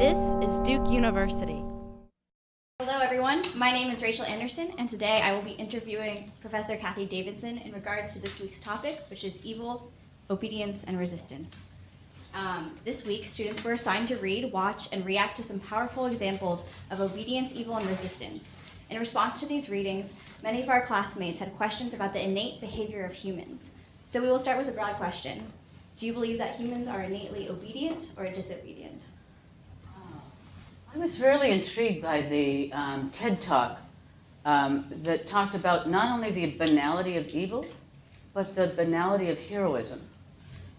This is Duke University. Hello everyone, my name is Rachel Anderson, and today I will be interviewing Professor Kathy Davidson in regard to this week's topic, which is evil, obedience, and resistance. This week, students were assigned to read, watch, and react to some powerful examples of obedience, evil, and resistance. In response to these readings, many of our classmates had questions about the innate behavior of humans. So we will start with a broad question. Do you believe that humans are innately obedient or disobedient? I was really intrigued by the TED Talk that talked about not only the banality of evil, but the banality of heroism,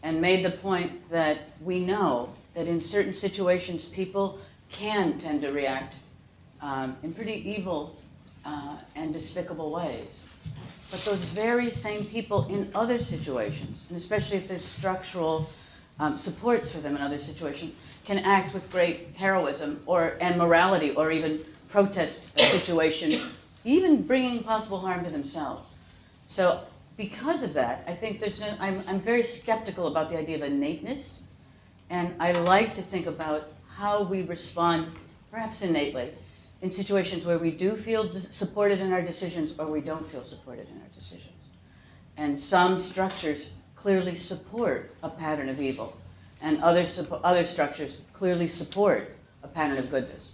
and made the point that we know that in certain situations people can tend to react in pretty evil and despicable ways. But those very same people in other situations, and especially if there's structural supports for them in other situations, can act with great heroism and morality, or even protest a situation, even bringing possible harm to themselves. So because of that, I think I'm very skeptical about the idea of innateness, and I like to think about how we respond, perhaps innately, in situations where we do feel supported in our decisions or we don't feel supported in our decisions. And some structures clearly support a pattern of evil, and other structures clearly support a pattern of goodness.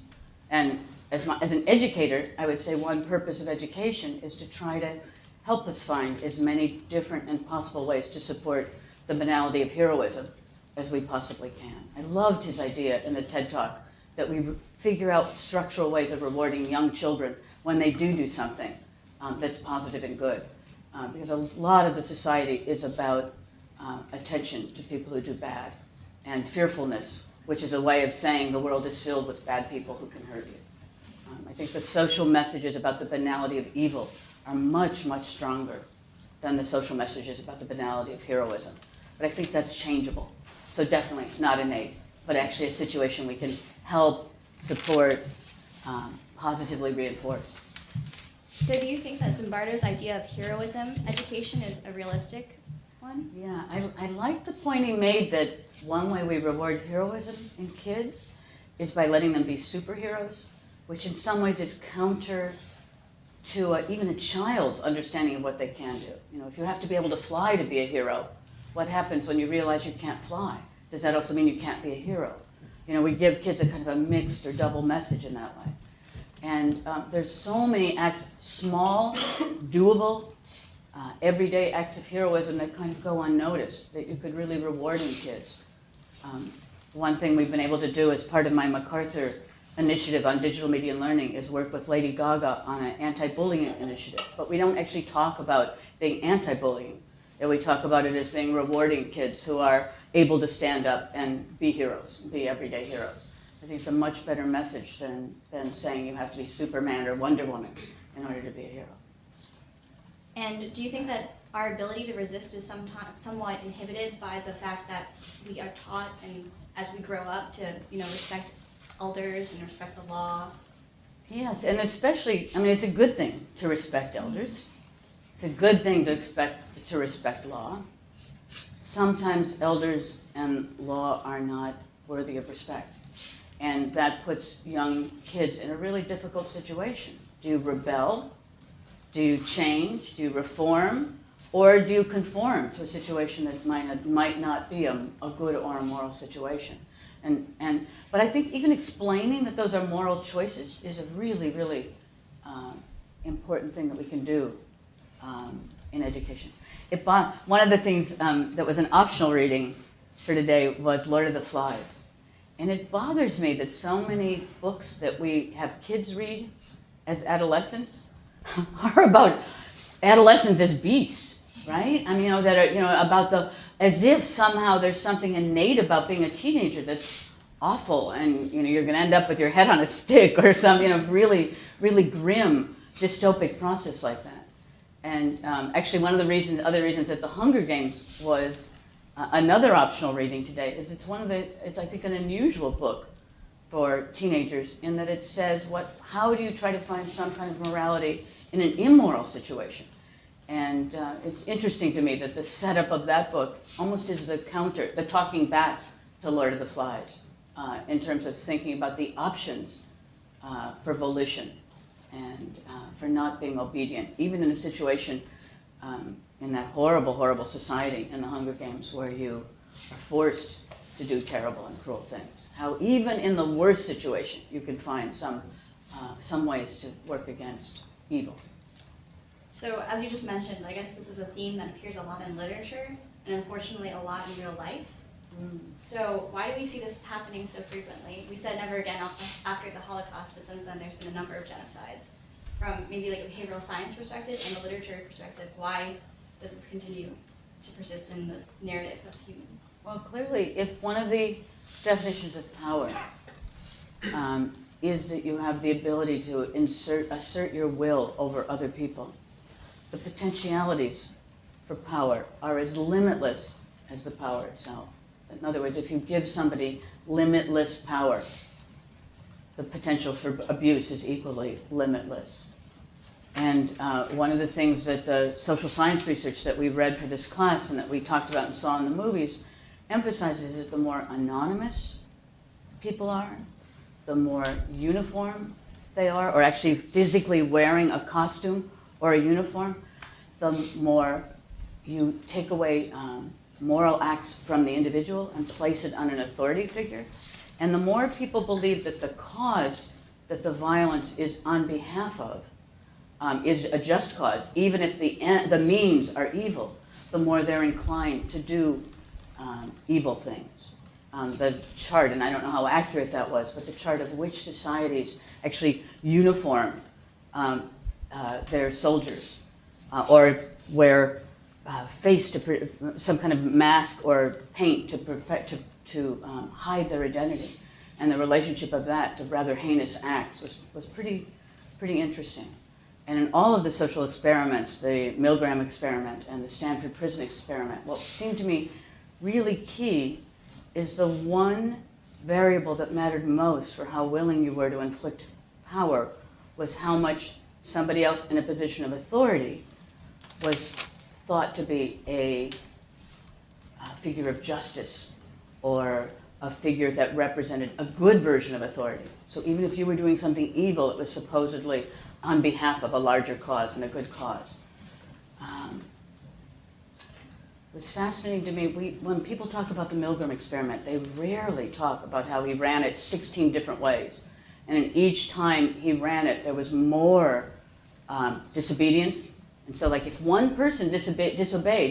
And as an educator, I would say one purpose of education is to try to help us find as many different and possible ways to support the banality of heroism as we possibly can. I loved his idea in the TED Talk that we figure out structural ways of rewarding young children when they do something that's positive and good. Because a lot of the society is about attention to people who do bad, and fearfulness, which is a way of saying the world is filled with bad people who can hurt you. I think the social messages about the banality of evil are much, much stronger than the social messages about the banality of heroism. But I think that's changeable. So definitely not innate, but actually a situation we can help, support, positively reinforce. So do you think that Zimbardo's idea of heroism education is a realistic one? Yeah, I like the point he made that one way we reward heroism in kids is by letting them be superheroes, which in some ways is counter to even a child's understanding of what they can do. You know, if you have to be able to fly to be a hero, what happens when you realize you can't fly? Does that also mean you can't be a hero? You know, we give kids a kind of a mixed or double message in that way. And there's so many acts, small, doable, everyday acts of heroism that kind of go unnoticed, that you could really reward in kids. One thing we've been able to do as part of my MacArthur initiative on digital media and learning is work with Lady Gaga on an anti-bullying initiative. But we don't actually talk about being anti-bullying. We talk about it as being rewarding kids who are able to stand up and be heroes, be everyday heroes. I think it's a much better message than saying you have to be Superman or Wonder Woman in order to be a hero. And do you think that our ability to resist is somewhat inhibited by the fact that we are taught, and as we grow up, to respect elders and respect the law? Yes, and especially, I mean, it's a good thing to respect elders. It's a good thing to respect law. Sometimes elders and law are not worthy of respect, and that puts young kids in a really difficult situation. Do you rebel? Do you change? Do you reform? Or do you conform to a situation that might not be a good or a moral situation? But I think even explaining that those are moral choices is a really, really important thing that we can do in education. One of the things that was an optional reading for today was Lord of the Flies. And it bothers me that so many books that we have kids read as adolescents are about adolescents as beasts, right? I mean, that are, about as if somehow there's something innate about being a teenager that's awful, and you're going to end up with your head on a stick or some really, really grim dystopic process like that. And actually, one of the other reasons that the Hunger Games was another optional reading today is it's I think an unusual book for teenagers in that it says how do you try to find some kind of morality in an immoral situation. And it's interesting to me that the setup of that book almost is the talking back to Lord of the Flies. in terms of thinking about the options for volition and for not being obedient, even in a situation in that horrible, horrible society in the Hunger Games where you are forced to do terrible and cruel things. How even in the worst situation you can find some ways to work against evil. So as you just mentioned, I guess this is a theme that appears a lot in literature and unfortunately a lot in real life. So why do we see this happening so frequently? We said never again after the Holocaust, but since then there's been a number of genocides. From maybe like a behavioral science perspective and a literature perspective, why does this continue to persist in the narrative of humans? Well, clearly, if one of the definitions of power is that you have the ability to assert your will over other people, the potentialities for power are as limitless as the power itself. In other words, if you give somebody limitless power, the potential for abuse is equally limitless. And one of the things that the social science research that we read for this class and that we talked about and saw in the movies emphasizes that the more anonymous people are, the more uniform they are, or actually physically wearing a costume or a uniform, the more you take away moral acts from the individual and place it on an authority figure. And the more people believe that the cause that the violence is on behalf of is a just cause, even if the means are evil, the more they're inclined to do evil things. The chart, and I don't know how accurate that was, but the chart of which societies actually uniform their soldiers or wear face to some kind of mask or paint to hide their identity, and the relationship of that to rather heinous acts was pretty interesting. And in all of the social experiments, the Milgram Experiment and the Stanford Prison Experiment, what seemed to me really key is the one variable that mattered most for how willing you were to inflict power was how much somebody else in a position of authority was thought to be a figure of justice or a figure that represented a good version of authority. So even if you were doing something evil, it was supposedly on behalf of a larger cause and a good cause. It was fascinating to me. When people talk about the Milgram Experiment, they rarely talk about how he ran it 16 different ways. And in each time he ran it, there was more disobedience. And so like if one person disobeyed,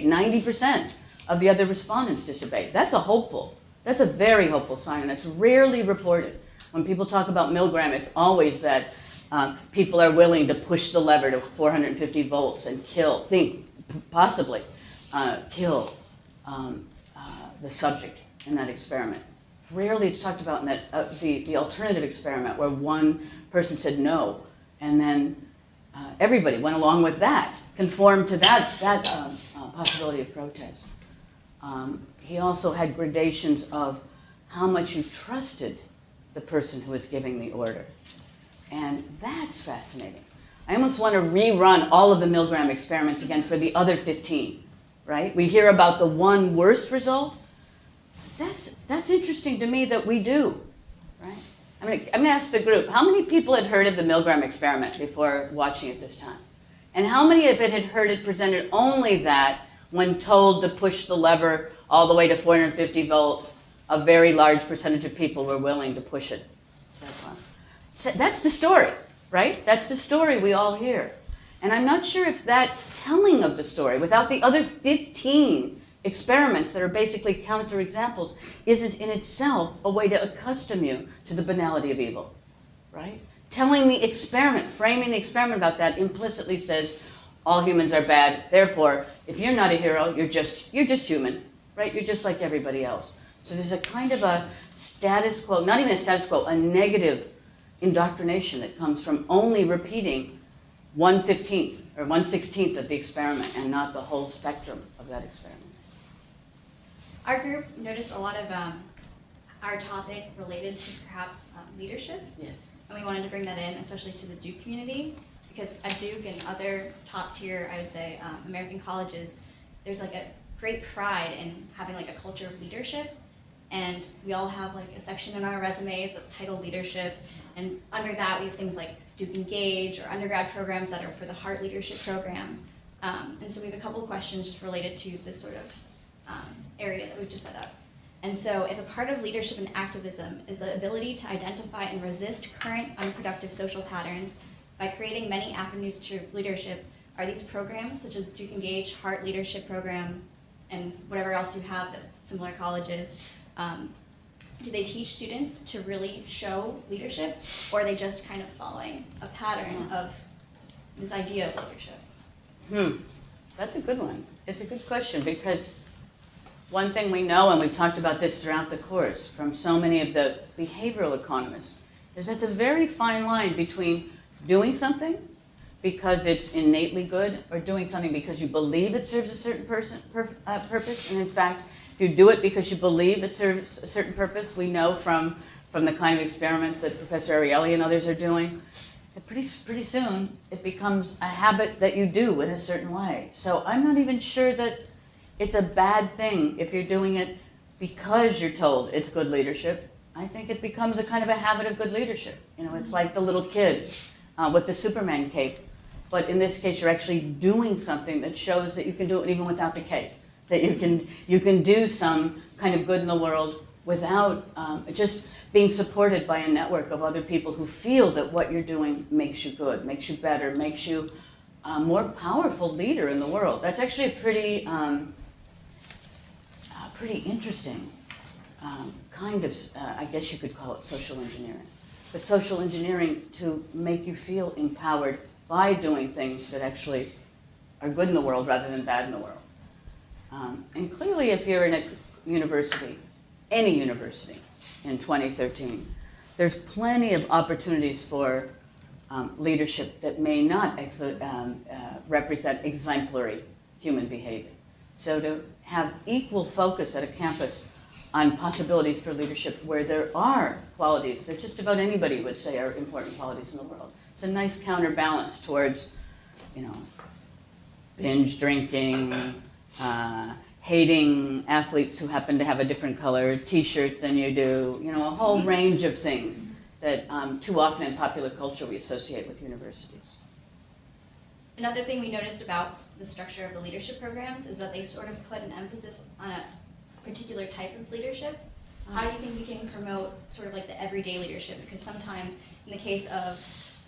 90% of the other respondents disobeyed. That's a very hopeful sign, and that's rarely reported. When people talk about Milgram, it's always that people are willing to push the lever to 450 volts and kill the subject in that experiment. Rarely it's talked about in that the alternative experiment where one person said no, and then everybody went along with that, conformed to that possibility of protest. He also had gradations of how much you trusted the person who was giving the order. And that's fascinating. I almost want to rerun all of the Milgram experiments again for the other 15, right? We hear about the one worst result. That's interesting to me that we do, right? I'm going to ask the group, how many people had heard of the Milgram experiment before watching it this time? And how many of it had heard it presented only that when told to push the lever all the way to 450 volts, a very large percentage of people were willing to push it? That's the story, right? That's the story we all hear. And I'm not sure if that telling of the story, without the other 15 experiments that are basically counterexamples, isn't in itself a way to accustom you to the banality of evil, right? Telling the experiment, framing the experiment about that implicitly says all humans are bad. Therefore, if you're not a hero, you're just human, right? You're just like everybody else. So there's a kind of a status quo, not even a status quo, a negative indoctrination that comes from only repeating 1/15 or 1/16 of the experiment and not the whole spectrum of that experiment. Our group noticed a lot of our topic related to perhaps leadership. Yes. And we wanted to bring that in, especially to the Duke community, because at Duke and other top tier, I would say, American colleges, there's like a great pride in having like a culture of leadership. And we all have like a section in our resumes that's titled leadership. And under that, we have things like Duke Engage or undergrad programs that are for the Heart Leadership Program. And so we have a couple of questions just related to this sort of area that we've just set up. And so if a part of leadership and activism is the ability to identify and resist current unproductive social patterns by creating many avenues to leadership, are these programs such as Duke Engage, Heart Leadership Program, and whatever else you have at similar colleges, do they teach students to really show leadership, or are they just kind of following a pattern of this idea of leadership? That's a good one. It's a good question, because one thing we know, and we've talked about this throughout the course from so many of the behavioral economists, is that's a very fine line between doing something because it's innately good, or doing something because you believe it serves a certain purpose. And in fact, if you do it because you believe it serves a certain purpose, we know from the kind of experiments that Professor Ariely and others are doing, that pretty soon it becomes a habit that you do in a certain way. So I'm not even sure that it's a bad thing if you're doing it because you're told it's good leadership. I think it becomes a kind of a habit of good leadership. You know, it's like the little kid with the Superman cape. But in this case, you're actually doing something that shows that you can do it even without the cape. That you can do some kind of good in the world without just being supported by a network of other people who feel that what you're doing makes you good, makes you better, makes you a more powerful leader in the world. That's actually a pretty interesting kind of, I guess you could call it social engineering. But social engineering to make you feel empowered by doing things that actually are good in the world rather than bad in the world. And clearly, if you're in a university, any university in 2013, there's plenty of opportunities for leadership that may not represent exemplary human behavior. So to have equal focus at a campus on possibilities for leadership where there are qualities that just about anybody would say are important qualities in the world. It's a nice counterbalance towards, you know, binge drinking, hating athletes who happen to have a different color t-shirt than you do, you know, a whole range of things that too often in popular culture we associate with universities. Another thing we noticed about the structure of the leadership programs is that they sort of put an emphasis on a particular type of leadership. How do you think we can promote sort of like the everyday leadership? Because sometimes in the case of,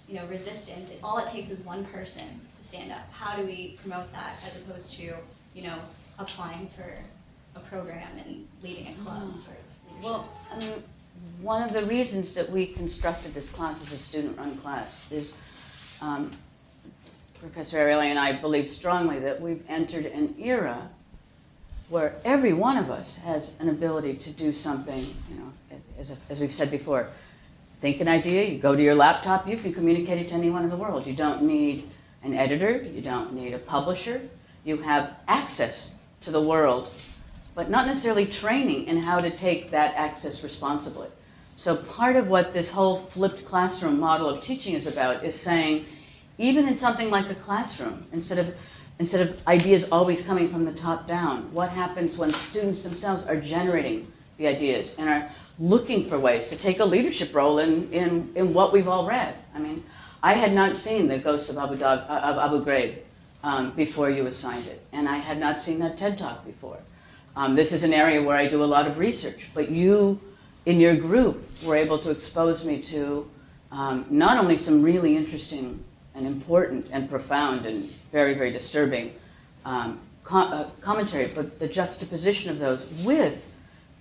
you know, resistance, all it takes is one person to stand up. How do we promote that as opposed to, you know, applying for a program and leading a club sort of leadership? Well, I mean, one of the reasons that we constructed this class as a student-run class is Professor Ariely and I believe strongly that we've entered an era where every one of us has an ability to do something, you know, as we've said before, think an idea, you go to your laptop, you can communicate it to anyone in the world. You don't need an editor, you don't need a publisher, you have access to the world, but not necessarily training in how to take that access responsibly. So part of what this whole flipped classroom model of teaching is about is saying, even in something like a classroom, instead of ideas always coming from the top down, what happens when students themselves are generating the ideas and are looking for ways to take a leadership role in what we've all read? I mean, I had not seen The Ghosts of Abu Ghraib before you assigned it, and I had not seen that TED Talk before. This is an area where I do a lot of research, but you, in your group, were able to expose me to not only some really interesting and important and profound and very, very disturbing commentary, but the juxtaposition of those with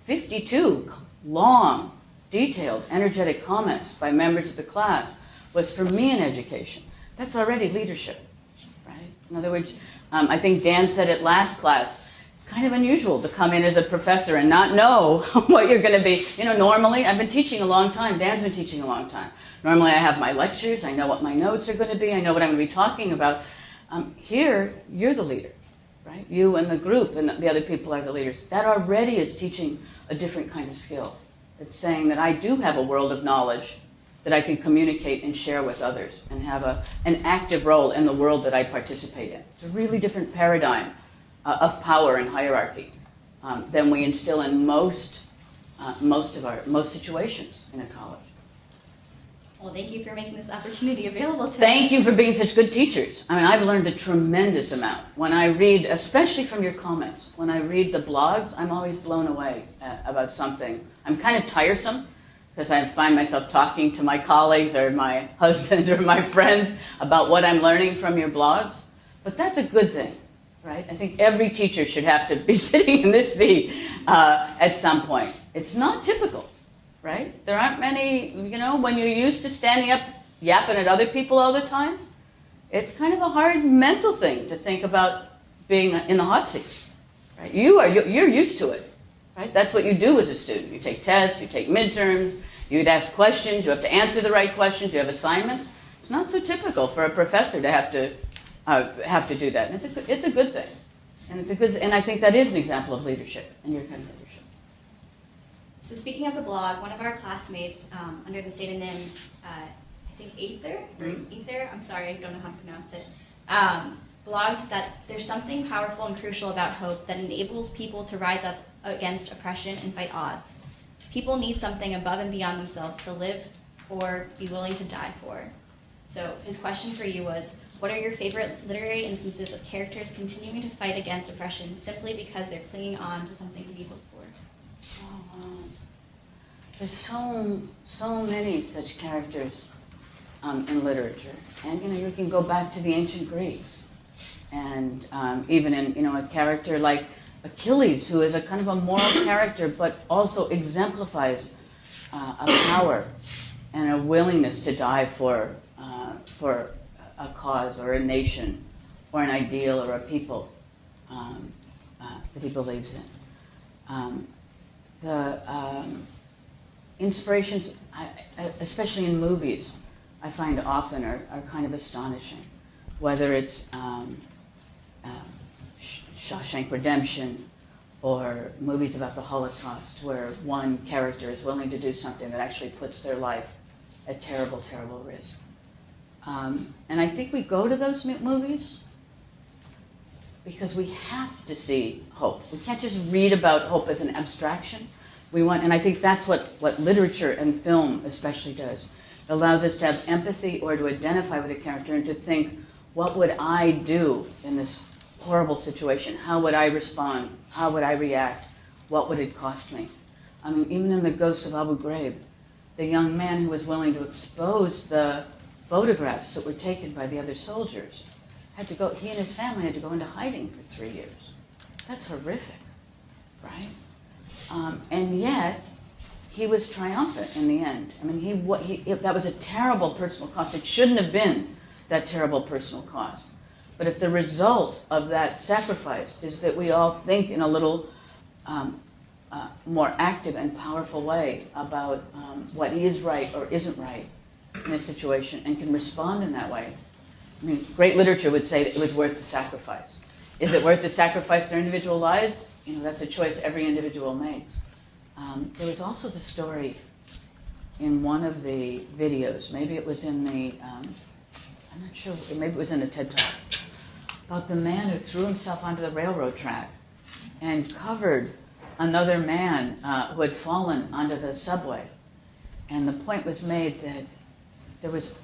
52 long, detailed, energetic comments by members of the class was, for me, an education. That's already leadership, right? In other words, I think Dan said it last class, it's kind of unusual to come in as a professor and not know what you're going to be. You know, normally, I've been teaching a long time, Dan's been teaching a long time. Normally I have my lectures, I know what my notes are going to be, I know what I'm going to be talking about. Here, you're the leader, right? You and the group and the other people are the leaders. That already is teaching a different kind of skill. It's saying that I do have a world of knowledge that I can communicate and share with others and have an active role in the world that I participate in. It's a really different paradigm of power and hierarchy than we instill in most most situations in a college. Well, thank you for making this opportunity available to us. Thank you for being such good teachers. I mean, I've learned a tremendous amount. When I read, especially from your comments, when I read the blogs, I'm always blown away about something. I'm kind of tiresome because I find myself talking to my colleagues or my husband or my friends about what I'm learning from your blogs. But that's a good thing, right? I think every teacher should have to be sitting in this seat at some point. It's not typical. Right? There aren't many, when you're used to standing up yapping at other people all the time, it's kind of a hard mental thing to think about being in the hot seat. Right? You're used to it. Right? That's what you do as a student. You take tests, you take midterms, you ask questions, you have to answer the right questions, you have assignments. It's not so typical for a professor to have to do that. And it's a good thing. And I think that is an example of leadership and your kind of leadership. So speaking of the blog, one of our classmates under the pseudonym, I think Ether, I'm sorry, I don't know how to pronounce it, blogged that there's something powerful and crucial about hope that enables people to rise up against oppression and fight odds. People need something above and beyond themselves to live or be willing to die for. So his question for you was, what are your favorite literary instances of characters continuing to fight against oppression simply because they're clinging on to something to be hoped for? There's so many such characters in literature, and you can go back to the ancient Greeks, and even in a character like Achilles, who is a kind of a moral character, but also exemplifies a power and a willingness to die for a cause or a nation or an ideal or a people that he believes in. The inspirations, especially in movies, I find often are kind of astonishing. Whether it's Shawshank Redemption or movies about the Holocaust, where one character is willing to do something that actually puts their life at terrible, terrible risk. And I think we go to those movies because we have to see hope. We can't just read about hope as an abstraction. And I think that's what literature and film especially does. It allows us to have empathy or to identify with a character and to think, what would I do in this horrible situation? How would I respond? How would I react? What would it cost me? I mean, even in The Ghosts of Abu Ghraib, the young man who was willing to expose the photographs that were taken by the other soldiers he and his family had to go into hiding for 3 years. That's horrific, right? And yet, he was triumphant in the end. I mean, that was a terrible personal cost. It shouldn't have been that terrible personal cost. But if the result of that sacrifice is that we all think in a little more active and powerful way about what is right or isn't right in a situation and can respond in that way, I mean, great literature would say that it was worth the sacrifice. Is it worth the sacrifice in our individual lives? That's a choice every individual makes. There was also the story in one of the videos, maybe it was in the, I'm not sure, maybe it was in the TED Talk, about the man who threw himself onto the railroad track and covered another man who had fallen onto the subway. And the point was made that there was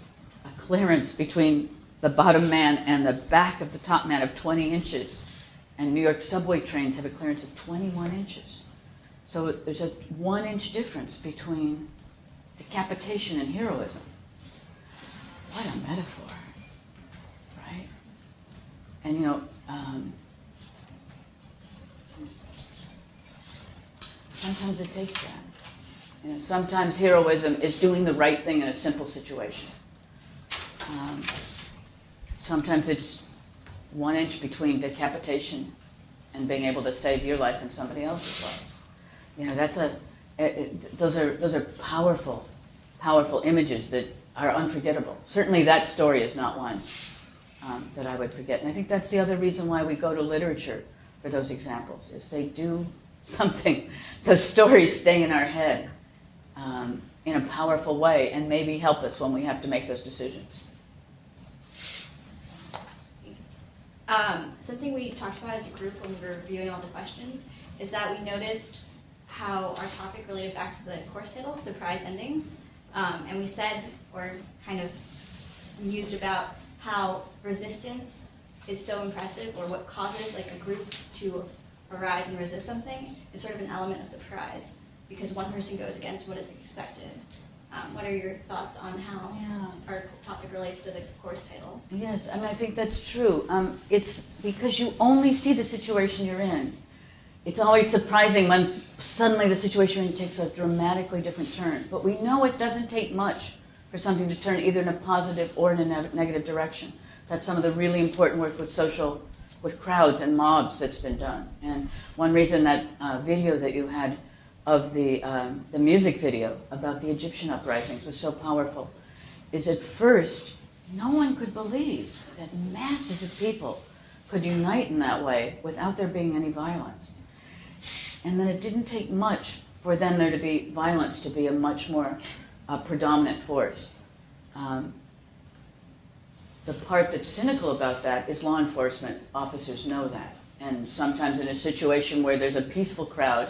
a clearance between the bottom man and the back of the top man of 20 inches. And New York subway trains have a clearance of 21 inches. So there's a 1-inch difference between decapitation and heroism. What a metaphor, right? And sometimes it takes that. Sometimes heroism is doing the right thing in a simple situation. Sometimes it's 1 inch between decapitation and being able to save your life and somebody else's life. Those are powerful, powerful images that are unforgettable. Certainly that story is not one that I would forget. And I think that's the other reason why we go to literature for those examples, is they do something. Those stories stay in our head in a powerful way and maybe help us when we have to make those decisions. Something we talked about as a group when we were reviewing all the questions is that we noticed how our topic related back to the course title, surprise endings. And we said, or kind of mused about how resistance is so impressive, or what causes like a group to arise and resist something is sort of an element of surprise, because one person goes against what is expected. What are your thoughts on how our topic relates to the course title? Yes, I mean, I think that's true. It's because you only see the situation you're in. It's always surprising when suddenly the situation you're in takes a dramatically different turn. But we know it doesn't take much for something to turn either in a positive or in a negative direction. That's some of the really important work with crowds and mobs that's been done. And one reason that video that you had of the music video about the Egyptian uprisings was so powerful is at first no one could believe that masses of people could unite in that way without there being any violence. And then it didn't take much for then there to be violence to be a much more predominant force. The part that's cynical about that is law enforcement officers know that. And sometimes in a situation where there's a peaceful crowd,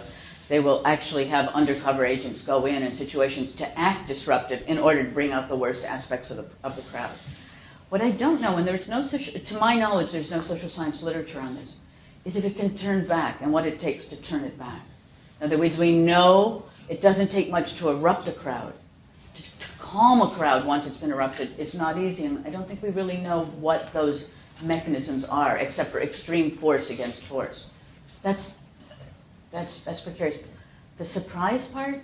they will actually have undercover agents go in situations to act disruptive in order to bring out the worst aspects of the crowd. What I don't know, and there's no to my knowledge, there's no social science literature on this, is if it can turn back and what it takes to turn it back. In other words, we know it doesn't take much to erupt a crowd. To calm a crowd once it's been erupted is not easy, and I don't think we really know what those mechanisms are, except for extreme force against force. That's precarious. The surprise part,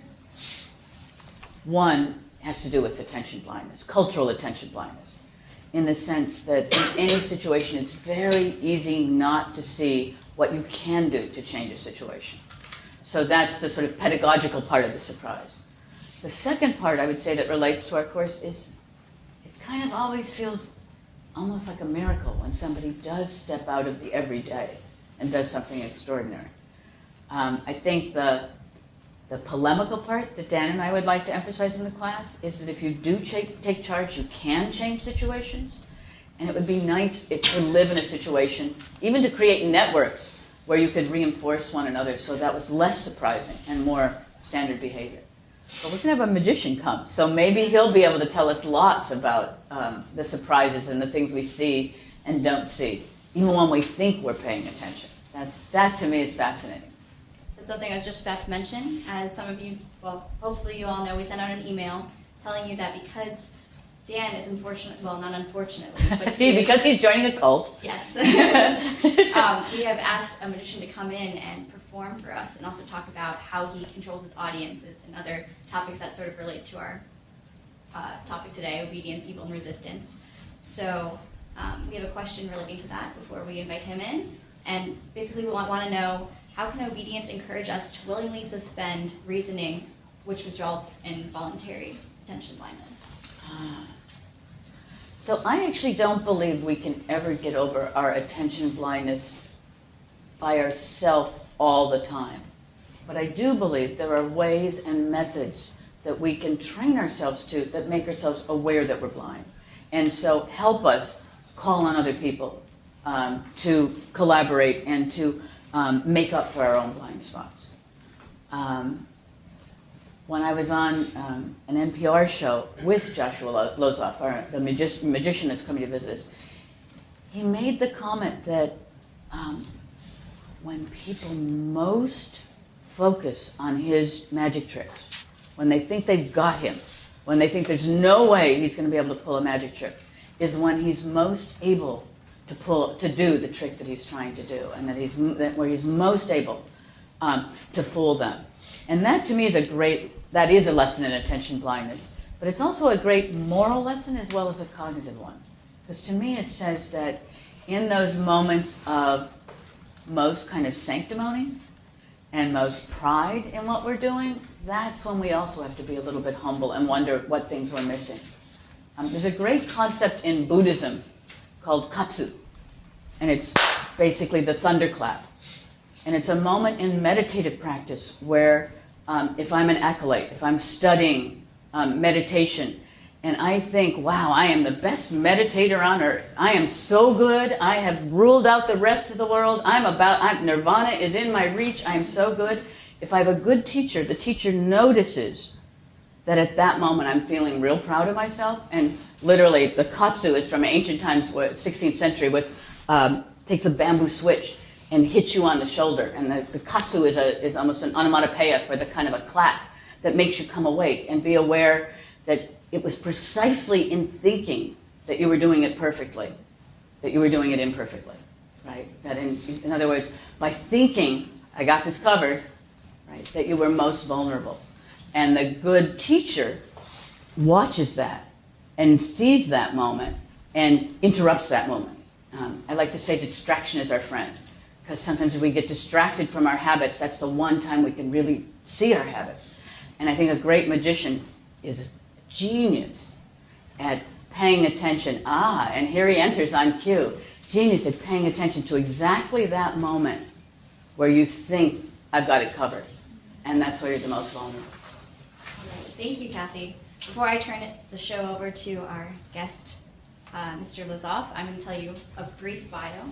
one has to do with attention blindness, cultural attention blindness, in the sense that in any situation it's very easy not to see what you can do to change a situation. So that's the sort of pedagogical part of the surprise. The second part I would say that relates to our course is it kind of always feels almost like a miracle when somebody does step out of the everyday and does something extraordinary. I think the polemical part that Dan and I would like to emphasize in the class is that if you do take charge, you can change situations. And it would be nice if you live in a situation, even to create networks where you could reinforce one another so that was less surprising and more standard behavior. But we're going to have a magician come, so maybe he'll be able to tell us lots about the surprises and the things we see and don't see, even when we think we're paying attention. That to me is fascinating. That's something I was just about to mention. As some of you, well, hopefully you all know, we sent out an email telling you that because Dan is not unfortunately, but because he's joining a cult. Yes. We have asked a magician to come in and perform for us and also talk about how he controls his audiences and other topics that sort of relate to our topic today, obedience, evil, and resistance. So we have a question relating to that before we invite him in. And basically we want to know, how can obedience encourage us to willingly suspend reasoning, which results in voluntary attention blindness? So I actually don't believe we can ever get over our attention blindness by ourselves all the time. But I do believe there are ways and methods that we can train ourselves to that make ourselves aware that we're blind. And so help us call on other people to collaborate and to make up for our own blind spots. When I was on an NPR show with Joshua Lozoff, the magician that's coming to visit us, he made the comment that when people most focus on his magic tricks, when they think they've got him, when they think there's no way he's going to be able to pull a magic trick, is when he's most able to do the trick that he's trying to do, and where he's most able to fool them. And that to me is that is a lesson in attention blindness, but it's also a great moral lesson as well as a cognitive one. Because to me it says that in those moments of most kind of sanctimony and most pride in what we're doing, that's when we also have to be a little bit humble and wonder what things we're missing. There's a great concept in Buddhism called katsu, and it's basically the thunderclap. And it's a moment in meditative practice where if I'm an acolyte, if I'm studying meditation, and I think, wow, I am the best meditator on earth. I am so good. I have ruled out the rest of the world. Nirvana is in my reach. I am so good. If I have a good teacher, the teacher notices that at that moment I'm feeling real proud of myself. And literally, the katsu is from ancient times, 16th century, takes a bamboo switch and hits you on the shoulder. And the katsu is almost an onomatopoeia for the kind of a clap that makes you come awake and be aware that it was precisely in thinking that you were doing it perfectly, that you were doing it imperfectly, right? That in other words, by thinking, I got this covered, right, that you were most vulnerable. And the good teacher watches that and sees that moment and interrupts that moment. I like to say distraction is our friend, because sometimes if we get distracted from our habits, that's the one time we can really see our habits. And I think a great magician is a genius at paying attention. And here he enters on cue. Genius at paying attention to exactly that moment where you think, I've got it covered. And that's where you're the most vulnerable. All right. Thank you, Kathy. Before I turn the show over to our guest, Mr. Lozoff, I'm going to tell you a brief bio.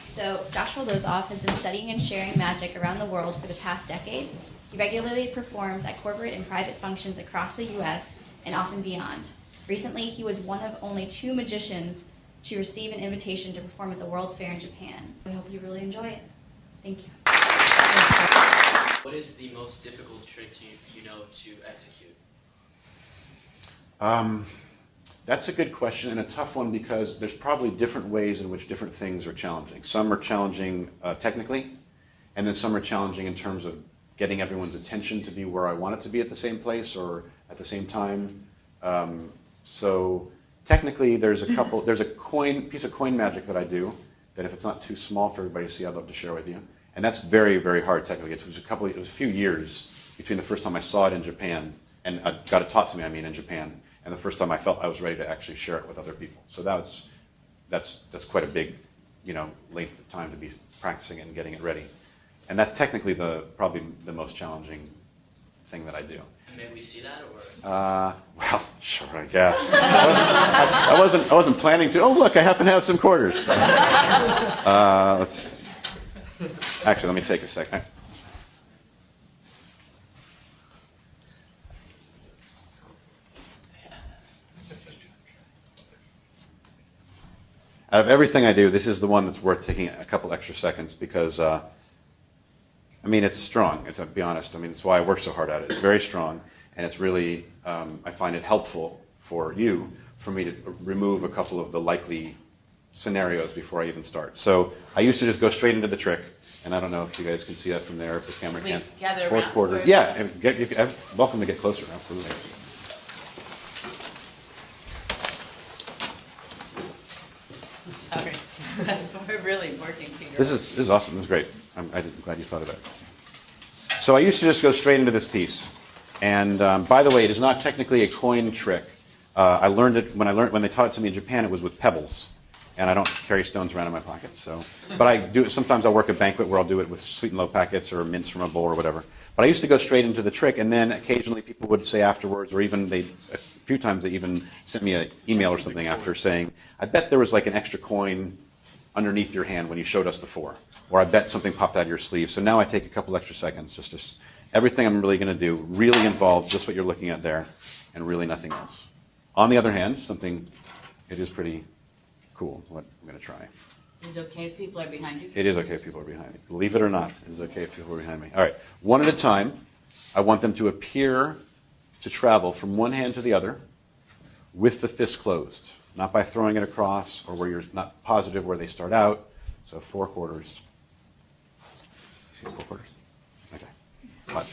So Joshua Lozoff has been studying and sharing magic around the world for the past decade. He regularly performs at corporate and private functions across the U.S. and often beyond. Recently, he was one of only 2 magicians to receive an invitation to perform at the World's Fair in Japan. We hope you really enjoy it. Thank you. What is the most difficult trick you know to execute? That's a good question and a tough one, because there's probably different ways in which different things are challenging. Some are challenging technically, and then some are challenging in terms of getting everyone's attention to be where I want it to be at the same place or at the same time. So technically, there's a piece of coin magic that I do that, if it's not too small for everybody to see, I'd love to share with you. And that's very, very hard technically. It was a few years between the first time I saw it in Japan and got it taught to me, in Japan, and the first time I felt I was ready to actually share it with other people. So that's quite a big, length of time to be practicing it and getting it ready. And that's technically probably the most challenging thing that I do. May we see that, or? Well, sure, I guess. I wasn't planning to. Oh, look, I happen to have some quarters. Let's see. Actually, let me take a second. Out of everything I do, this is the one that's worth taking a couple extra seconds, because it's strong, to be honest. It's why I work so hard at it. It's very strong, and it's really, I find it helpful for me to remove a couple of the likely scenarios before I even start. So I used to just go straight into the trick, and I don't know if you guys can see that from there, if the camera can. Gather 4 around, quarters. or- Yeah, welcome to get closer, absolutely. Sorry. We're really working here. This is awesome. This is great. I'm glad you thought of that. So I used to just go straight into this piece. And by the way, it is not technically a coin trick. I learned it when they taught it to me in Japan. It was with pebbles, and I don't carry stones around in my pocket. But I do. Sometimes I'll work a banquet where I'll do it with sweet and low packets or mints from a bowl or whatever. But I used to go straight into the trick, and then occasionally people would say afterwards, or even a few times they even sent me an email or something after saying, "I bet there was like an extra coin underneath your hand when you showed us the 4, or I bet something popped out of your sleeve." So now I take a couple extra seconds just to. Everything I'm really going to do really involves just what you're looking at there, and really nothing else. On the other hand, it is pretty cool what I'm going to try. Is it okay if people are behind you? It is okay if people are behind me. Believe it or not, it is okay if people are behind me. All right, one at a time. I want them to appear to travel from one hand to the other with the fist closed, not by throwing it across or where you're not positive where they start out. So 4 quarters. See 4 quarters? Okay. Watch.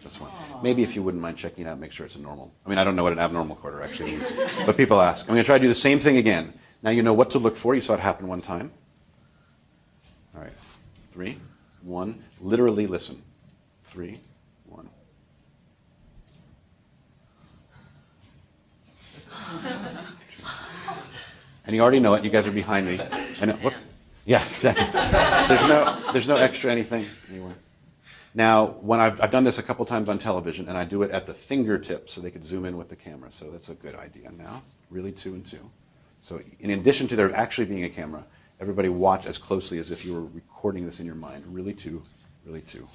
That's one. Maybe if you wouldn't mind checking it out, make sure it's a normal. I don't know what an abnormal quarter actually means, but people ask. I'm going to try to do the same thing again. Now you know what to look for. You saw it happen one time. All right. 3, 1. Literally listen. 3, 1. And you already know it. You guys are behind me. And whoops. Yeah, exactly. There's no extra anything anywhere. Now, when I've done this a couple times on television, and I do it at the fingertips so they could zoom in with the camera. So that's a good idea now. It's really 2 and 2. So in addition to there actually being a camera, everybody watch as closely as if you were recording this in your mind. Really 2, really 2.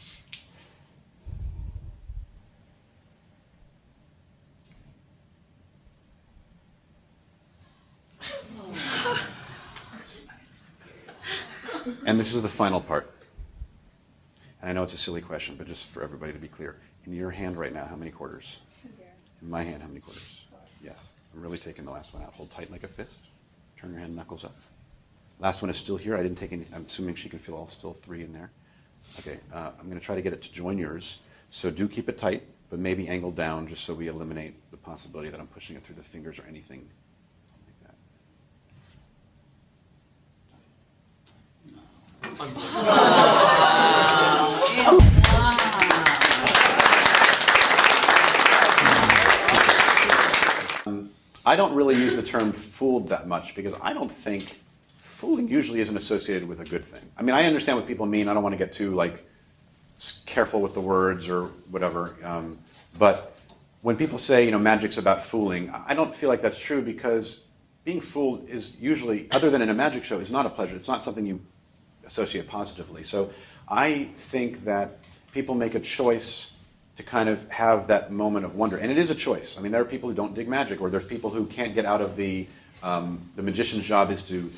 And this is the final part. And I know it's a silly question, but just for everybody to be clear. In your hand right now, how many quarters? 0. In my hand, how many quarters? 5. Yes. I'm really taking the last one out. Hold tight like a fist. Turn your hand knuckles up. Last one is still here. I didn't take any. I'm assuming she can feel all still 3 in there. Okay. I'm going to try to get it to join yours. So do keep it tight, but maybe angle down just so we eliminate the possibility that I'm pushing it through the fingers or anything like that. I don't really use the term fooled that much because I don't think fooling usually isn't associated with a good thing. I mean, I understand what people mean. I don't want to get too careful with the words or whatever. But when people say, magic's about fooling, I don't feel like that's true because being fooled is usually, other than in a magic show, is not a pleasure. It's not something you associate positively. So I think that people make a choice to kind of have that moment of wonder. And it is a choice. I mean, there are people who don't dig magic, or there's people who can't get out of the magician's job is to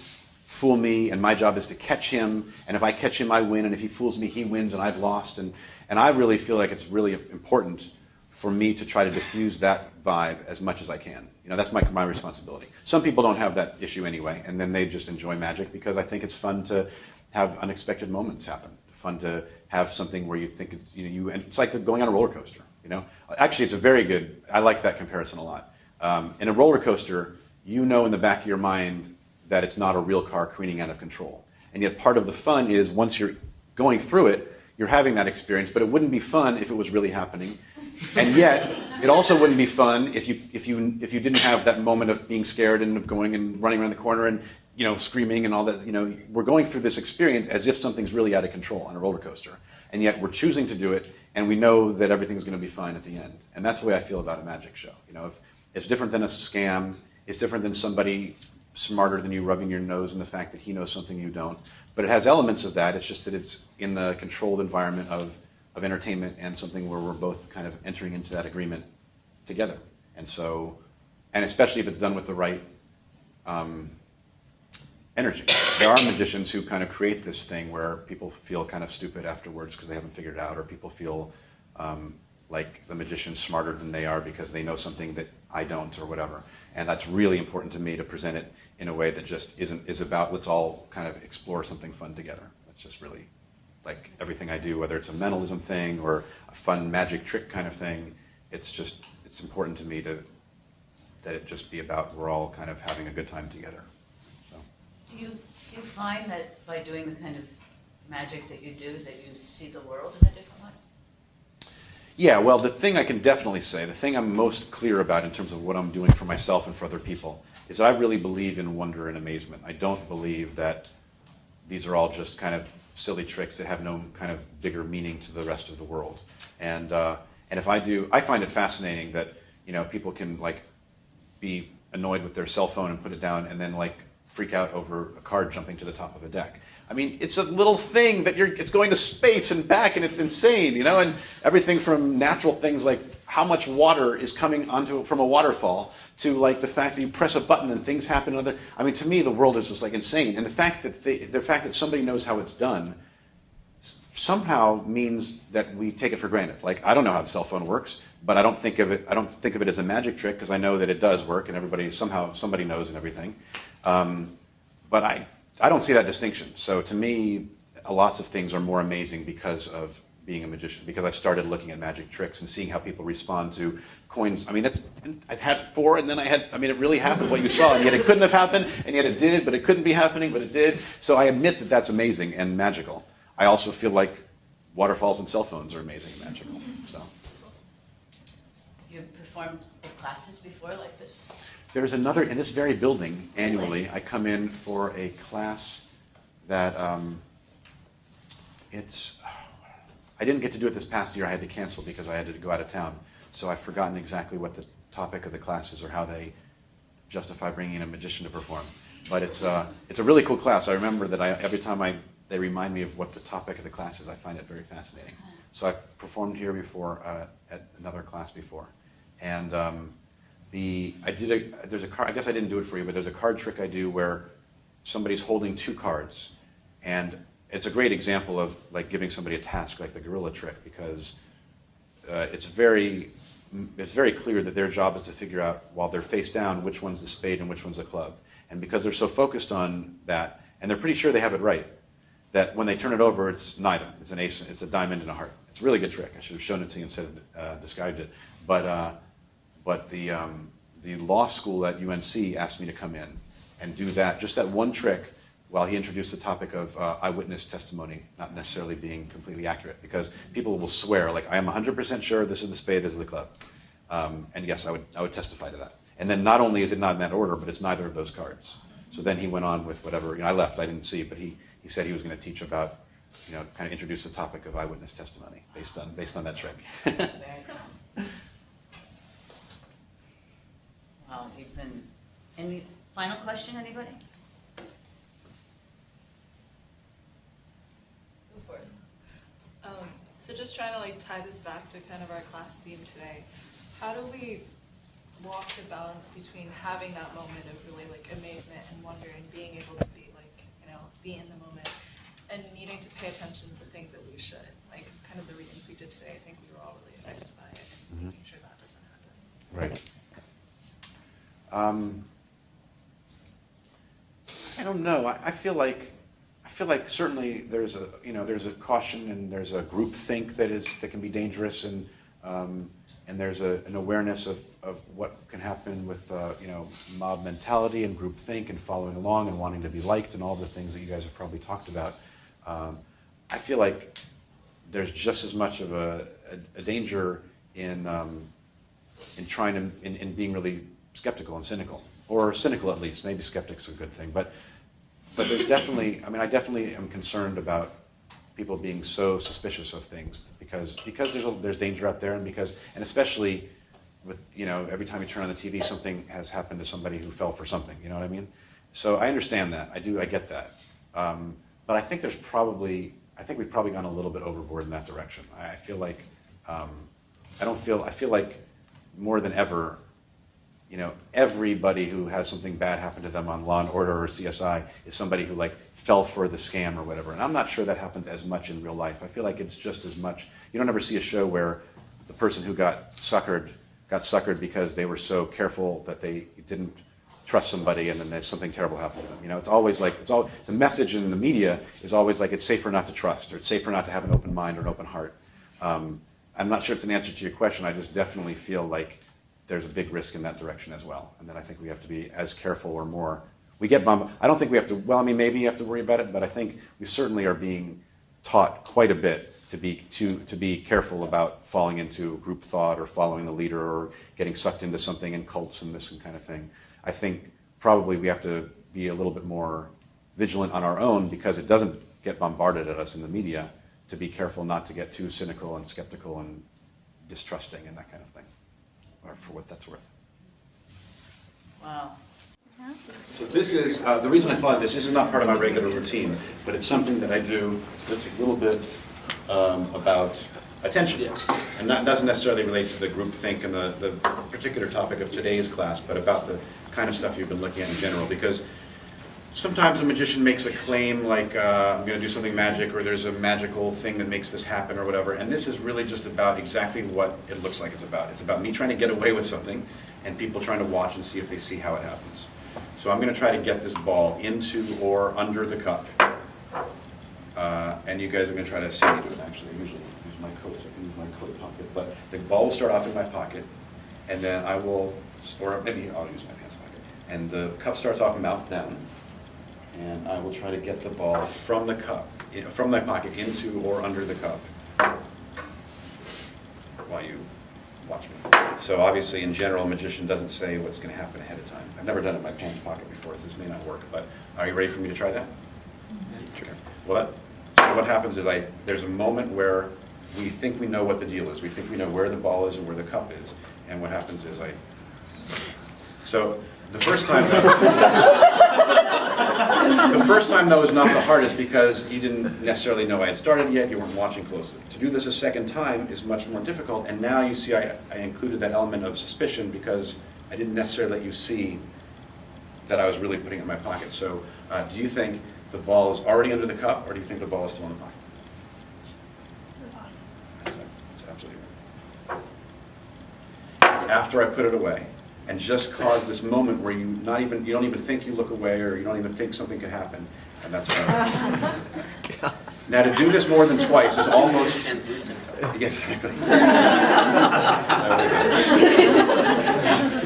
fool me, and my job is to catch him, and if I catch him, I win, and if he fools me, he wins, and I've lost. And I really feel like it's really important for me to try to diffuse that vibe as much as I can. That's my responsibility. Some people don't have that issue anyway, and then they just enjoy magic because I think it's fun to have unexpected moments happen. Fun to have something where you think it's, and it's like going on a roller coaster, Actually, it's a very good, I like that comparison a lot. In a roller coaster, in the back of your mind that it's not a real car careening out of control. And yet part of the fun is once you're going through it, you're having that experience, but it wouldn't be fun if it was really happening. And yet, it also wouldn't be fun if you didn't have that moment of being scared and of going and running around the corner and screaming and all that. We're going through this experience as if something's really out of control on a roller coaster. And yet we're choosing to do it, and we know that everything's going to be fine at the end. And that's the way I feel about a magic show. If it's different than a scam, it's different than somebody smarter than you rubbing your nose in the fact that he knows something you don't. But it has elements of that. It's just that it's in the controlled environment of entertainment and something where we're both kind of entering into that agreement together. And especially if it's done with the right energy. There are magicians who kind of create this thing where people feel kind of stupid afterwards because they haven't figured it out, or people feel like the magician's smarter than they are because they know something that I don't, or whatever. And that's really important to me to present it in a way that just is about let's all kind of explore something fun together. That's just really like everything I do, whether it's a mentalism thing or a fun magic trick kind of thing. It's important to me that it just be about we're all kind of having a good time together. So. Do you find that by doing the kind of magic that you do, that you see the world in a different way? Yeah, well, the thing I can definitely say, the thing I'm most clear about in terms of what I'm doing for myself and for other people, is that I really believe in wonder and amazement. I don't believe that these are all just kind of silly tricks that have no kind of bigger meaning to the rest of the world. And if I do, I find it fascinating that people can be annoyed with their cell phone and put it down, and then freak out over a card jumping to the top of a deck. I mean, it's a little thing that it's going to space and back, and it's insane, and everything from natural things like how much water is coming from a waterfall to the fact that you press a button and things happen. I mean, to me, the world is just insane. And the fact that somebody knows how it's done somehow means that we take it for granted. I don't know how the cell phone works, but I don't think of it as a magic trick because I know that it does work, and somebody knows and everything. But I don't see that distinction. So to me, lots of things are more amazing because of being a magician, because I've started looking at magic tricks and seeing how people respond to coins. I mean, I've had 4, and then it really happened what you saw, and yet it couldn't have happened, and yet it did, but it couldn't be happening, but it did. So I admit that that's amazing and magical. I also feel like waterfalls and cell phones are amazing and magical. So. You performed at classes before like this? There's another, in this very building, annually, I come in for a class that I didn't get to do it this past year. I had to cancel because I had to go out of town. So I've forgotten exactly what the topic of the class is or how they justify bringing in a magician to perform. But it's a really cool class. I remember that every time they remind me of what the topic of the class is, I find it very fascinating. So I've performed here before at another class before, and there's a card. I guess I didn't do it for you, but there's a card trick I do where somebody's holding two cards, and it's a great example of like giving somebody a task, like the gorilla trick, because it's very clear that their job is to figure out while they're face down which one's the spade and which one's the club, and because they're so focused on that, and they're pretty sure they have it right, that when they turn it over, it's neither. It's an ace. It's a diamond and a heart. It's a really good trick. I should have shown it to you instead of described it. But the law school at UNC asked me to come in and do that, just that one trick, while he introduced the topic of eyewitness testimony not necessarily being completely accurate, because people will swear, like, I am 100% sure this is the spade, this is the club. And yes, I would testify to that. And then not only is it not in that order, but it's neither of those cards. So then he went on with whatever. I left. I didn't see, but he said he was going to teach about, kind of introduce the topic of eyewitness testimony based on that trick. Very cool. Wow, you've been. Any final question, anybody? So just trying to like tie this back to kind of our class theme today, how do we walk the balance between having that moment of really like amazement and wonder and being able to be like, be in the moment and needing to pay attention to the things that we should, like kind of the readings we did today, I think we were all really affected by it and making sure that doesn't happen. Right. I don't know. I feel like certainly there's a caution and there's a group think that can be dangerous, and there's an awareness of what can happen with mob mentality and group think and following along and wanting to be liked and all the things that you guys have probably talked about. I feel like there's just as much of a danger in trying to in being really skeptical and cynical, or cynical at least. Maybe skeptic's a good thing, but there's definitely. I definitely am concerned about people being so suspicious of things because there's danger out there, and especially with every time you turn on the TV, something has happened to somebody who fell for something. You know what I mean? So I understand that. I get that. But I think we've probably gone a little bit overboard in that direction. I feel like I feel like more than ever, everybody who has something bad happen to them on Law and Order or CSI is somebody who fell for the scam or whatever. And I'm not sure that happens as much in real life. I feel like it's just as much. You don't ever see a show where the person who got suckered because they were so careful that they didn't trust somebody, and then something terrible happened to them. It's always the message in the media is always like it's safer not to trust, or it's safer not to have an open mind or an open heart. I'm not sure it's an answer to your question. I just definitely feel like there's a big risk in that direction as well, and then I think we have to be as careful or more. We get bombarded. I don't think we have to. Well, maybe you have to worry about it, but I think we certainly are being taught quite a bit to be careful about falling into group thought or following the leader or getting sucked into something in cults and this kind of thing. I think probably we have to be a little bit more vigilant on our own because it doesn't get bombarded at us in the media, to be careful not to get too cynical and skeptical and distrusting and that kind of thing, or for what that's worth. Wow. So this is, the reason I thought of this is not part of my regular routine, but it's something that I do that's a little bit about attention. And that doesn't necessarily relate to the group think and the particular topic of today's class, but about the kind of stuff you've been looking at in general. Because sometimes a magician makes a claim like, I'm going to do something magic, or there's a magical thing that makes this happen or whatever. And this is really just about exactly what it looks like it's about. It's about me trying to get away with something and people trying to watch and see if they see how it happens. So I'm going to try to get this ball into or under the cup. And you guys are going to try to see me do it, actually. I usually use my coat, so I can use my coat pocket. But the ball will start off in my pocket, and then I will, or maybe I'll use my pants pocket. And the cup starts off mouth down, and I will try to get the ball from the cup, from my pocket into or under the cup while you watch me. So obviously, in general, a magician doesn't say what's going to happen ahead of time. I've never done it in my pants pocket before, so this may not work, but are you ready for me to try that? Sure. Well, so what happens is there's a moment where we think we know what the deal is. We think we know where the ball is and where the cup is. And what happens is So the first time, the first time though is not the hardest because you didn't necessarily know I had started yet. You weren't watching closely. To do this a second time is much more difficult. And now you see I included that element of suspicion because I didn't necessarily let you see that I was really putting it in my pocket. So do you think the ball is already under the cup, or do you think the ball is still in the pocket? That's absolutely right. It's after I put it away, and just caused this moment where you don't even think you look away, or you don't even think something could happen, and that's what Now to do this more than twice is almost translucent. Exactly.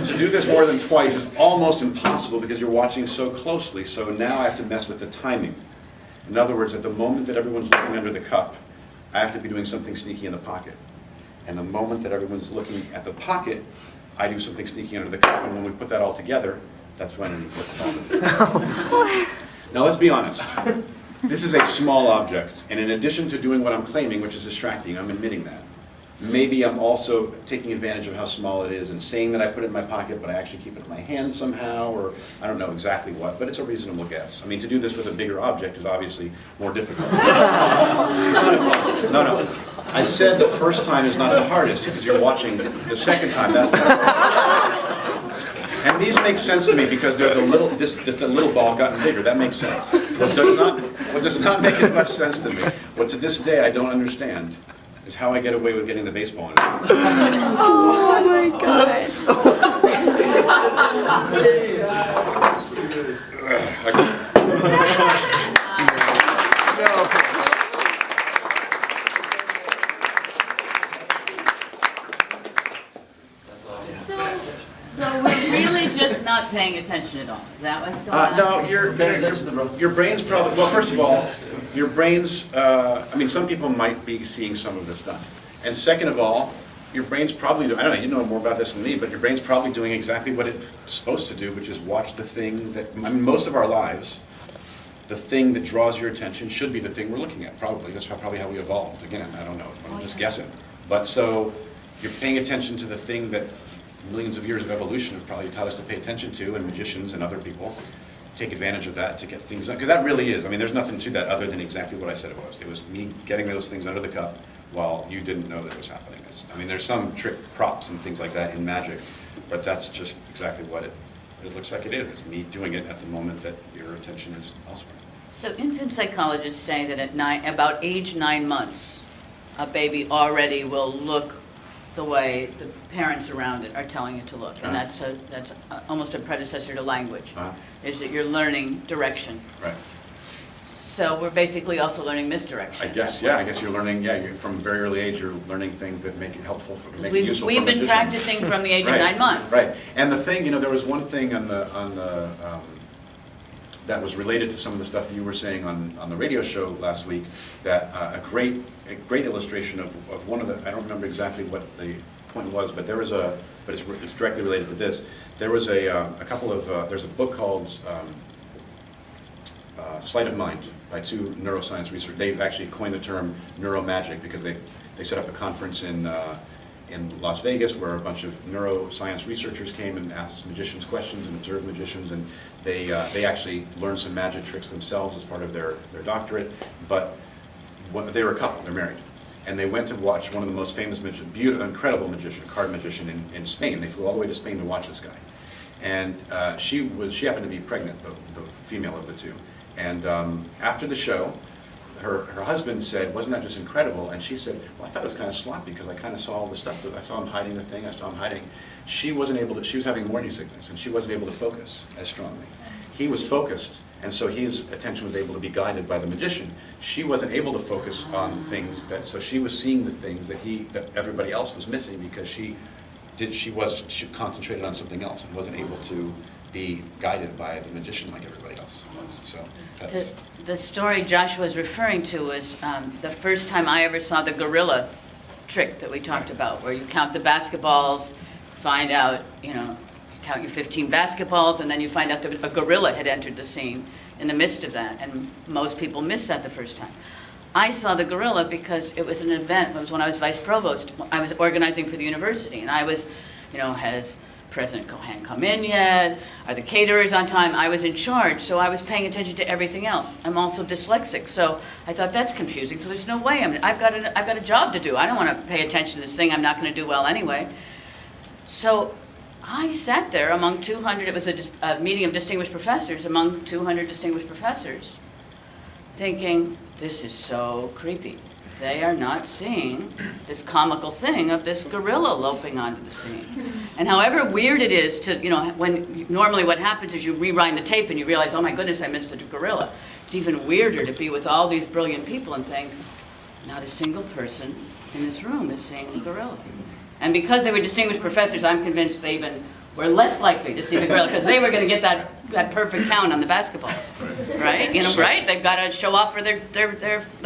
To do this more than twice is almost impossible because you're watching so closely. So now I have to mess with the timing. In other words, at the moment that everyone's looking under the cup, I have to be doing something sneaky in the pocket. And the moment that everyone's looking at the pocket, I do something sneaky under the cup. And when we put that all together, that's when we put the ball. Now let's be honest. This is a small object, and in addition to doing what I'm claiming, which is distracting, I'm admitting that. Maybe I'm also taking advantage of how small it is and saying that I put it in my pocket, but I actually keep it in my hand somehow, or I don't know exactly what, but it's a reasonable guess. I mean, to do this with a bigger object is obviously more difficult. It's not impossible. No. I said the first time is not the hardest, because you're watching the second time. That's the hardest. And these make sense to me because they're just a little ball gotten bigger. That makes sense. What does not make as much sense to me, what to this day I don't understand, is how I get away with getting the baseball in it. Oh my god. So we're really just not paying attention at all. Is that what's going on? No, your brain's probably, well, first of all, your brain's, I mean, some people might be seeing some of this stuff. And second of all, your brain's probably, I don't know, you know more about this than me, but your brain's probably doing exactly what it's supposed to do, which is watch the thing that, I mean, most of our lives, the thing that draws your attention should be the thing we're looking at, probably. That's probably how we evolved. Again, I don't know, I'm just guessing. But so, you're paying attention to the thing that millions of years of evolution have probably taught us to pay attention to, and magicians and other people take advantage of that to get things done. Because that really is, I mean, there's nothing to that other than exactly what I said it was. It was me getting those things under the cup while you didn't know that it was happening. I mean, there's some trick props and things like that in magic, but that's just exactly what it looks like it is. It's me doing it at the moment that your attention is elsewhere. So infant psychologists say that at about age 9 months, a baby already will look the way the parents around it are telling it to look. And that's almost a predecessor to language, is that you're learning direction. Right. So we're basically also learning misdirection. I guess you're learning, from a very early age, you're learning things that make it helpful, make it useful for We've been magicians. practicing from the age of 9 months. Right, and the thing, there was one thing on the that was related to some of the stuff that you were saying on the radio show last week, that a great illustration of one of the, I don't remember exactly what the point was, but there was but it's directly related to this. There was a couple of, there's a book called Sleight of Mind by two neuroscience researchers. They've actually coined the term neuromagic because they set up a conference in Las Vegas where a bunch of neuroscience researchers came and asked magicians questions and observed magicians, and they actually learned some magic tricks themselves as part of their doctorate. But they were a couple, they're married, and they went to watch one of the most famous incredible magician, card magician in Spain. They flew all the way to Spain to watch this guy, and she happened to be pregnant, the female of the two. And after the show, her husband said, "Wasn't that just incredible?" And she said, "Well, I thought it was kind of sloppy because I kind of saw all the stuff. I saw him hiding the thing. I saw him hiding." She wasn't able to. She was having morning sickness, and she wasn't able to focus as strongly. He was focused, and so his attention was able to be guided by the magician. She wasn't able to focus on the things that. So she was seeing the things that everybody else was missing because she concentrated on something else and wasn't able to be guided by the magician like everybody else was. So that's the story Josh was referring to was the first time I ever saw the gorilla trick that we talked about, where you count the basketballs, find out, count your 15 basketballs, and then you find out that a gorilla had entered the scene in the midst of that, and most people miss that the first time. I saw the gorilla because it was an event. It was when I was vice provost. I was organizing for the university, and I was, has President Cohen come in yet? Are the caterers on time? I was in charge, so I was paying attention to everything else. I'm also dyslexic, so I thought that's confusing. So there's no way. I've got a job to do. I don't want to pay attention to this thing I'm not going to do well anyway. So I sat there among 200. It was a meeting of distinguished professors among 200 distinguished professors, thinking, this is so creepy. They are not seeing this comical thing of this gorilla loping onto the scene. And however weird it is to, when normally what happens is you rewind the tape and you realize, oh my goodness, I missed the gorilla. It's even weirder to be with all these brilliant people and think, not a single person in this room is seeing the gorilla. And because they were distinguished professors, I'm convinced they even were less likely to see the gorilla because they were going to get that perfect count on the basketballs, right? Right? They've got to show off for their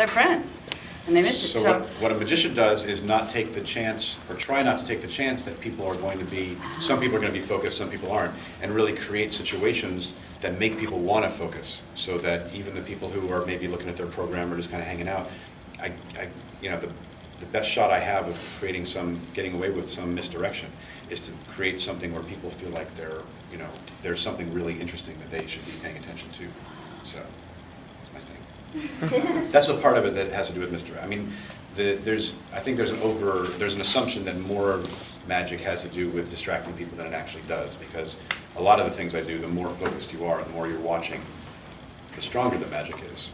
friends, and they missed it. So what a magician does is not take the chance, or try not to take the chance that people are going to be, some people are going to be focused, some people aren't, and really create situations that make people want to focus, so that even the people who are maybe looking at their program or just kind of hanging out, the best shot I have of getting away with some misdirection is to create something where people feel like there's something really interesting that they should be paying attention to. So that's my thing. That's a part of it that has to do with misdirection. I mean, I think there's an assumption that more of magic has to do with distracting people than it actually does, because a lot of the things I do, the more focused you are, the more you're watching, the stronger the magic is,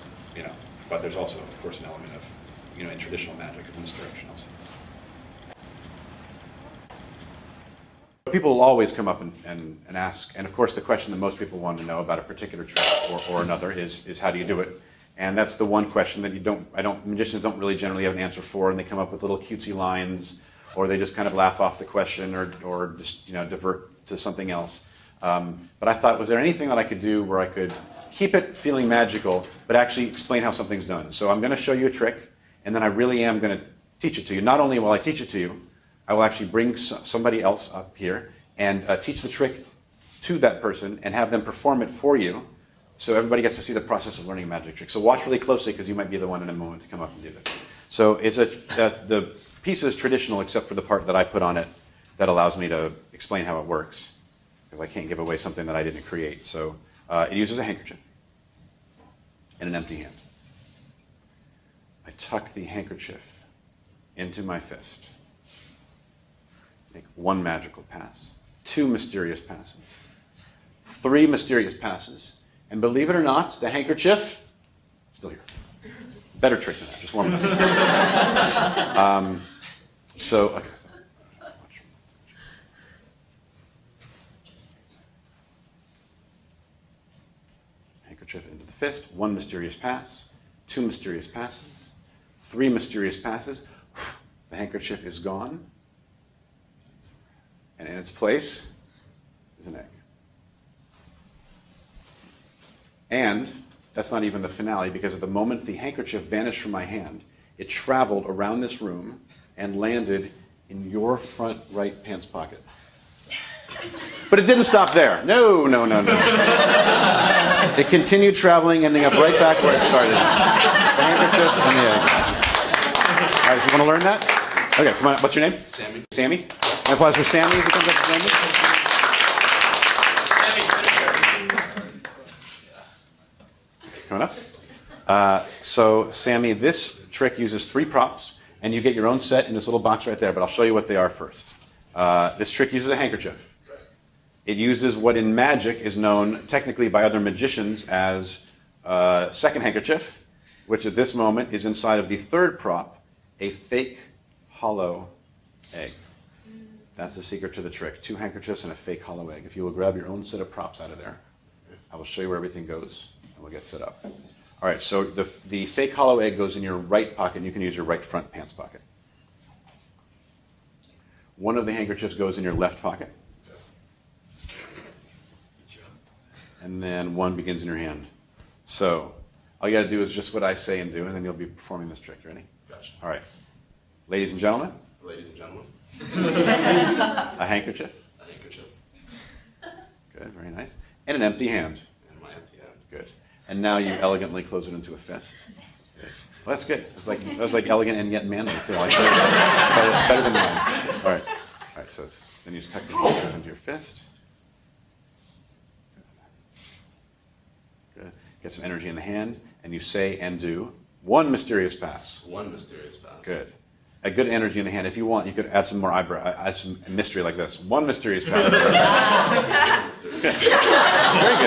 But there's also, of course, an element of, in traditional magic, of misdirection also. People will always come up and ask, and of course the question that most people want to know about a particular trick or another is how do you do it? And that's the one question that magicians don't really generally have an answer for, and they come up with little cutesy lines, or they just kind of laugh off the question, or just divert to something else. But I thought, was there anything that I could do where I could keep it feeling magical, but actually explain how something's done? So I'm going to show you a trick, and then I really am going to teach it to you. Not only will I teach it to you, I will actually bring somebody else up here and teach the trick to that person and have them perform it for you, so everybody gets to see the process of learning a magic trick. So watch really closely, because you might be the one in a moment to come up and do this. So the piece is traditional except for the part that I put on it that allows me to explain how it works, because I can't give away something that I didn't create. So it uses a handkerchief and an empty hand. I tuck the handkerchief into my fist. Make one magical pass, 2 mysterious passes, 3 mysterious passes, and believe it or not, the handkerchief, still here. Better trick than that, just one more. Okay. Handkerchief into the fist, 1 mysterious pass, 2 mysterious passes, 3 mysterious passes. The handkerchief is gone. And in its place is an egg. And that's not even the finale, because at the moment the handkerchief vanished from my hand, it traveled around this room and landed in your front right pants pocket. But it didn't stop there. No. It continued traveling, ending up right back where it started. The handkerchief and the egg. All right, so you want to learn that? Okay, come on up. What's your name? Sammy. Sammy? An applause for Sammy as he comes up to Sammy. Coming up. So, Sammy, this trick uses 3 props, and you get your own set in this little box right there, but I'll show you what they are first. This trick uses a handkerchief. It uses what in magic is known technically by other magicians as second handkerchief, which at this moment is inside of the 3rd prop, a fake hollow egg. That's the secret to the trick. 2 handkerchiefs and a fake hollow egg. If you will grab your own set of props out of there, I will show you where everything goes, and we'll get set up. All right, so the fake hollow egg goes in your right pocket, and you can use your right front pants pocket. One of the handkerchiefs goes in your left pocket. And then one begins in your hand. So all you got to do is just what I say and do, and then you'll be performing this trick. You ready? Gotcha. All right. Ladies and gentlemen. Ladies and gentlemen. A handkerchief. A handkerchief. Good, very nice. And an empty hand. And my empty hand. Good. And now you elegantly close it into a fist. Good. Well, that's good. That was like elegant and yet manly too. I like that. Better than mine. All right. So then you just tuck the fingers into your fist. Good. Get some energy in the hand, and you say and do one mysterious pass. One mysterious pass. Good. A good energy in the hand. If you want, you could add some more add some mystery like this. One mysterious pass. Very good,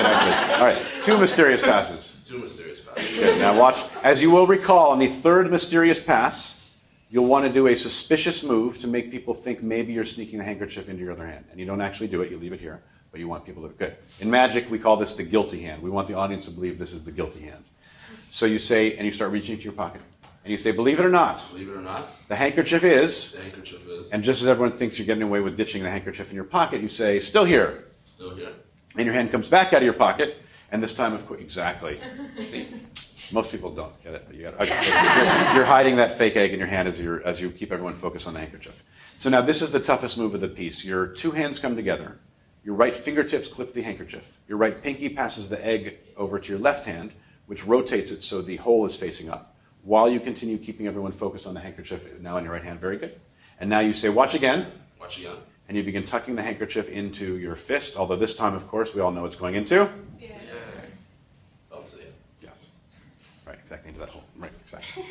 actually. All right. Two mysterious passes. Two mysterious passes. Good. Now watch. As you will recall, on the third mysterious pass, you'll want to do a suspicious move to make people think maybe you're sneaking the handkerchief into your other hand. And you don't actually do it. You leave it here. But you want people to... Good. In magic, we call this the guilty hand. We want the audience to believe this is the guilty hand. So you say, and you start reaching into your pocket. And you say, believe it or not, the handkerchief is, and just as everyone thinks you're getting away with ditching the handkerchief in your pocket, you say, still here. And your hand comes back out of your pocket, and this time, of course, exactly. Most people don't get it, but you got it. Okay. You're hiding that fake egg in your hand as you keep everyone focused on the handkerchief. So now this is the toughest move of the piece. Your two hands come together. Your right fingertips clip the handkerchief. Your right pinky passes the egg over to your left hand, which rotates it so the hole is facing up, while you continue keeping everyone focused on the handkerchief now in your right hand. Very good. And now you say, watch again. Watch again. And you begin tucking the handkerchief into your fist, although this time, of course, we all know it's going into? Yeah. Up to the end. Yes. Right, exactly, into that hole. Right, exactly.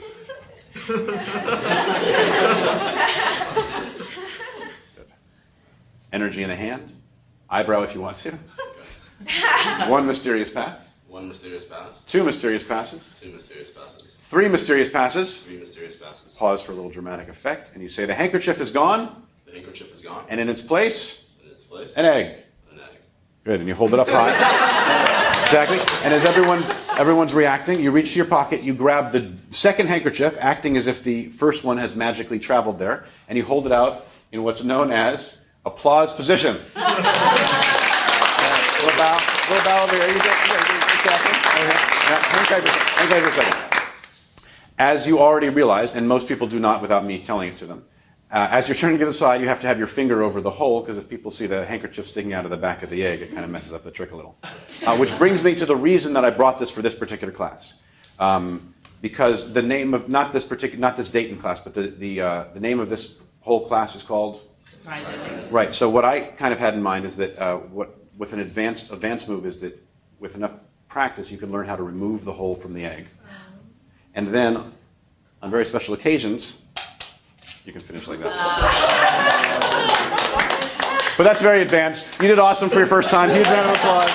Good. Energy in the hand. Eyebrow if you want to. One mysterious pass. One mysterious pass. Two mysterious passes. Two mysterious passes. Three mysterious passes. Three mysterious passes. Pause for a little dramatic effect, and you say, the handkerchief is gone. The handkerchief is gone. And in its place, an egg. An egg. Good, and you hold it up high. Exactly. And as everyone's reacting, you reach to your pocket, you grab the second handkerchief, acting as if the first one has magically traveled there, and you hold it out in what's known as applause position. We'll bow over here. Hang tight for a second. As you already realized, and most people do not without me telling it to them, as you're turning to the side, you have to have your finger over the hole, because if people see the handkerchief sticking out of the back of the egg, it kind of messes up the trick a little. Which brings me to the reason that I brought this for this particular class. Because the name of, not this Dayton class, but the name of this whole class is called? Right, so what I kind of had in mind is that with an advanced move is that with enough practice, you can learn how to remove the hole from the egg. And then, on very special occasions, you can finish like that. But that's very advanced. You did awesome for your first time. Huge round of applause.